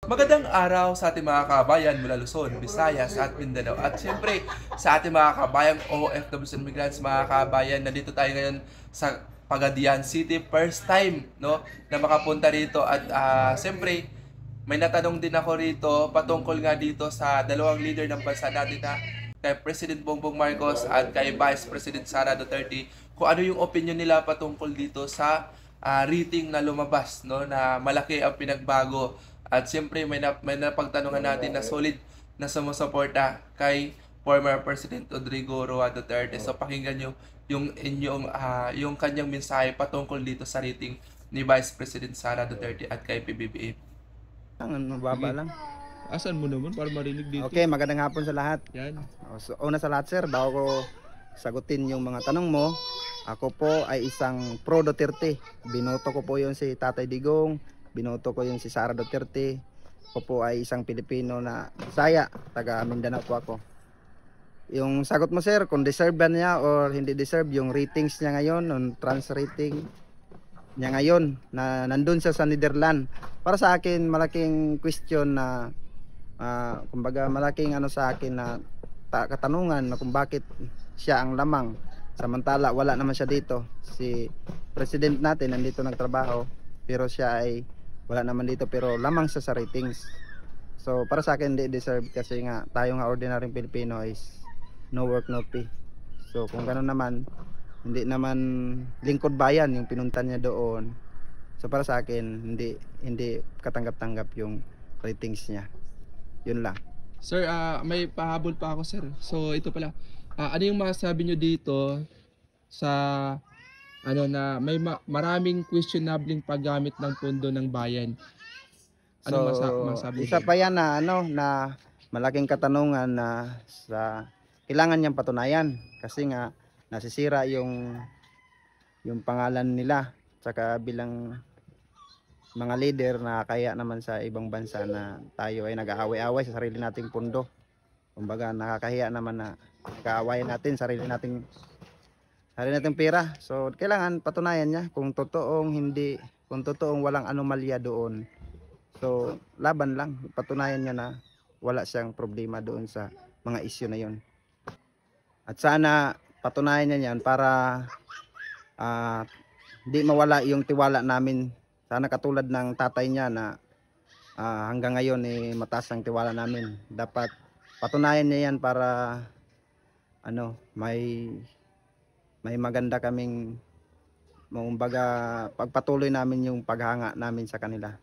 Magandang araw sa ating mga kabayan mula Luzon, Visayas at Mindanao. At siyempre sa ating mga kabayang OFWs and migrants, mga kabayan, nandito tayo ngayon sa Pagadian City. First time no, na makapunta rito at siyempre may natanong din ako rito patungkol nga dito sa dalawang leader ng bansa natin na kay President Bongbong Marcos at kay Vice President Sara Duterte kung ano yung opinion nila patungkol dito sa rating na lumabas no na malaki ang pinagbago at siyempre may napagtanungan natin na solid na sumusuporta kay former President Rodrigo Roa Duterte. So pakinggan nyo yung inyong yung kanyang mensahe patungkol dito sa rating ni Vice President Sara Duterte at kay PBBM. Ang mababa Sige. lang. Asan mo naman para marinig dito? Okay, magandang hapon sa lahat. Yan. So, una sa lahat sir, bago ko sagutin yung mga tanong mo, ako po ay isang pro Duterte. Binoto ko po yung si Tatay Digong, binoto ko yung si Sara Duterte. Ako po ay isang Pilipino na Bisaya, taga Mindanao po ako. Yung sagot mo sir, kung deserve ba niya or hindi deserve yung ratings niya ngayon, yung trans rating niya ngayon na nandun siya sa Netherlands. Para sa akin, malaking question na kumbaga malaking ano sa akin na katanungan na kung bakit siya ang lamang samantala wala naman siya dito. Si president natin nandito nagtrabaho pero siya ay wala naman dito pero lamang siya sa ratings. So para sa akin hindi deserve kasi nga tayo nga ordinaryong Pilipino is no work no pay. So kung gano'n naman hindi naman lingkod bayan yung pinuntan niya doon. So para sa akin hindi katanggap-tanggap yung ratings niya. Yun lang. Sir, may pahabol pa ako, sir. So, ito pala. Ano yung masasabi nyo dito sa ano na may maraming questionabling paggamit ng pondo ng bayan? Ano masabi isa nyo? pa yan na ano na malaking katanungan na sa kailangan niyang patunayan kasi nga nasisira yung pangalan nila saka bilang mga leader na kaya naman sa ibang bansa na tayo ay nag-aaway-away sa sarili nating pundo. Kumbaga nakakahiya naman na kaawayan natin sarili nating pera. So kailangan patunayan niya kung totoong hindi, kung totoong walang anomalya doon. So laban lang, patunayan niya na wala siyang problema doon sa mga issue na yon. At sana patunayan niya yan para di mawala yung tiwala namin. Sana katulad ng tatay niya na hanggang ngayon mataas ang tiwala namin. Dapat patunayan niya yan para ano, may maganda kaming kumbaga pagpatuloy namin yung paghanga namin sa kanila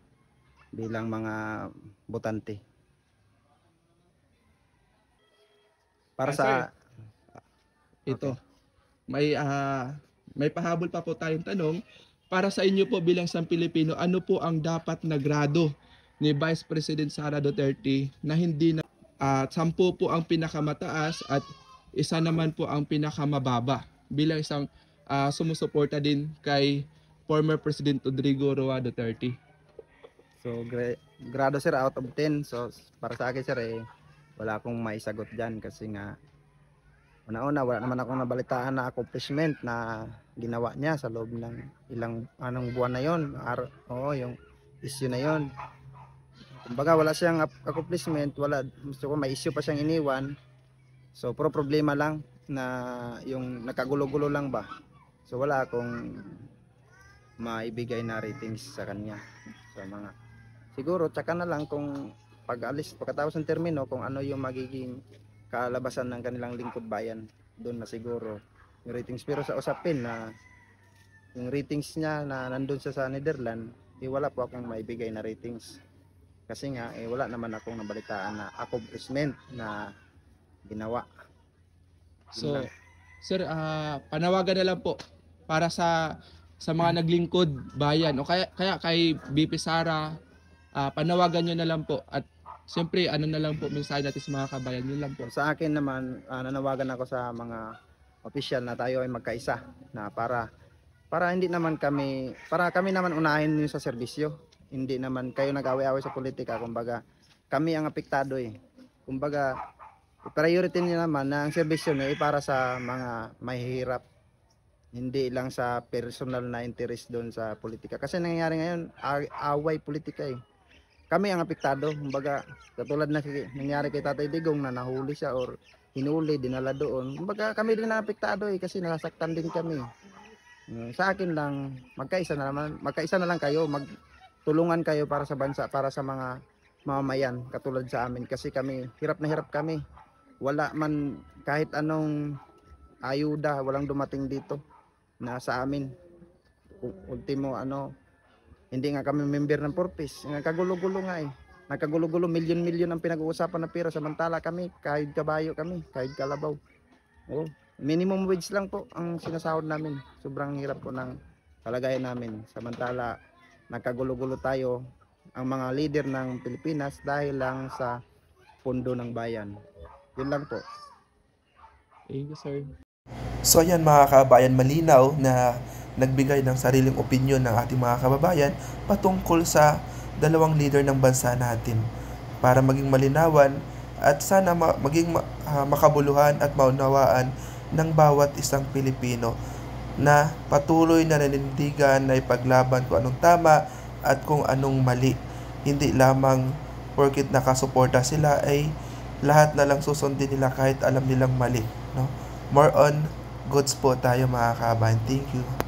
bilang mga botante. Para sa Sir, ito. May pahabol pa po tayong tanong. Para sa inyo po bilang isang Pilipino, ano po ang dapat na grado ni Vice President Sara Duterte na hindi na 10 po ang pinakamataas at isa naman po ang pinakamababa bilang isang sumusuporta din kay former President Rodrigo Roa Duterte? So grado sir out of 10. So para sa akin sir wala akong maisagot diyan kasi nga una-una wala naman akong nabalitaan na accomplishment na ginawa niya sa loob ng ilang anong buwan na yon. Oo, yung issue na yon. Kumbaga wala siyang accomplishment, wala, gusto ko may issue pa siyang iniwan. So puro problema lang na yung nakagulo-gulo lang ba. So wala akong maibigay na ratings sa kanya. So mga siguro tsaka na lang kung pag-alis pagkatapos ng termino kung ano yung magiging kalabasan ng kanilang lingkod bayan, doon na siguro yung ratings. Pero sa usapin na yung ratings niya na nandun siya sa Netherlands, wala po akong maibigay na ratings kasi nga wala naman akong nabalitaan na accomplishment na ginawa. So, sir, panawagan na lang po para sa mga naglingkod bayan o kaya kay BP Sara, panawagan nyo na lang po at siyempre ano na lang po mensahe natin sa mga kabayan, yun lang po. Sa akin naman nanawagan ako sa mga opisyal na tayo ay magkaisa na para hindi naman kami, para kami naman unahin yung sa serbisyo. Hindi naman kayo nag-away-away sa politika, kumbaga kami ang apektado kumbaga priority niyo naman na ang serbisyo niyo para sa mga mahihirap, hindi lang sa personal na interest doon sa politika kasi nangyayari ngayon away politika kami ang apektado. Kumbaga, katulad na nangyari kay Tatay Digong na nahuli siya or hinuli, dinala doon. Kumbaga, kami din ang apektado kasi nasaktan din kami. Sa akin lang, magkaisa na lang kayo, magtulungan kayo para sa bansa, para sa mga mamamayan katulad sa amin kasi kami, hirap na hirap kami. Wala man kahit anong ayuda, walang dumating dito na sa amin. Ultimo hindi nga kami member ng purpose. Nagkagulo-gulo nga eh. Nagkagulo-gulo, milyon-milyon ang pinag-uusapan na pera, samantala kami, kahit kabayo kami, kahit kalabaw. Oh, minimum wage lang po ang sinasahod namin. Sobrang hirap po ng kalagayan namin. Samantala, nagkagulo-gulo tayo ang mga leader ng Pilipinas dahil lang sa pundo ng bayan. Yun lang po. Thank you, sir. So ayan mga kabayan, malinaw na nagbigay ng sariling opinyon ng ating mga kababayan patungkol sa dalawang leader ng bansa natin para maging malinawan at sana maging makabuluhan at maunawaan ng bawat isang Pilipino na patuloy na nanindigan na ipaglaban kung anong tama at kung anong mali. Hindi lamang porket nakasuporta sila ay lahat na lang susundin nila kahit alam nilang mali, no? More on goods po tayo mga kabayan. Thank you.